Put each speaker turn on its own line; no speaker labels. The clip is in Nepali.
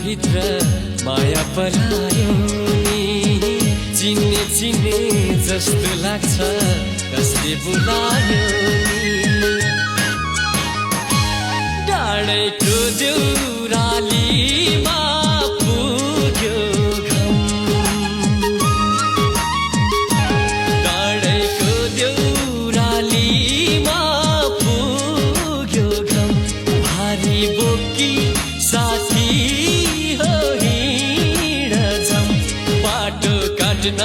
भित्र माया पलायो नि चिन्ने चिन्ने जस्तो लाग्छ कसले बुलायो नि डाँडैको देउरालीमा पुग्यो घम डाँडैको देउरालीमा पुग्यो घम भारी बोकी साथी हो हिँड जाऊँ बाटो काट्न